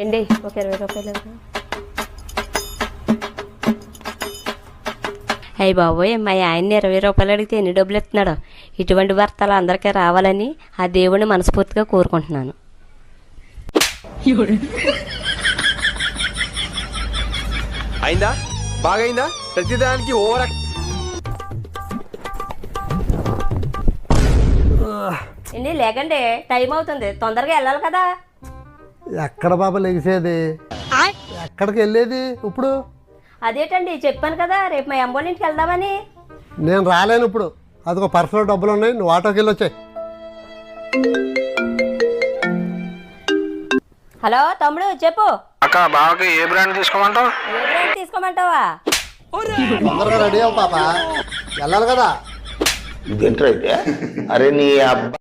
ఏండి ఒక 20 రూపాయలు అయ్యి బాబోయ్ మా ఆయన్ని 20 రూపాయలు అడిగితే ఎన్ని డబ్బులు ఇస్తున్నాడో. ఇటువంటి భర్తలు అందరికీ రావాలని ఆ దేవుడిని మనస్ఫూర్తిగా కోరుకుంటున్నాను. అయిందా బాగైందా ప్రతిదానికి ఓవర్ ఏంటి లేకండి టైం అవుతుంది, తొందరగా వెళ్ళాలి కదా. ఎక్కడ బాబా లెగిసేది, ఎక్కడికి వెళ్ళేది ఇప్పుడు? అదేటండి చెప్పాను కదా రేపు మా అమ్మోళ్ళ ఇంటికి వెళ్దామని. నేను రాలేను ఇప్పుడు, అదిగో పర్సనల్ డబ్బులు ఉన్నాయి, నువ్వు ఆటోకి వెళ్ళి వచ్చాయి. హలో తమ్ముడు చెప్పు. అక్క బావకి ఏ బ్రాండ్ తీసుకోమంటావు? ఏ బ్రాండ్ తీసుకోమంటావా? తొందరగా రెడీ అవ్వు పాప, వెళ్ళాలి కదా. ఇదేంట్రా అయితే? అరే నీ అబ్బా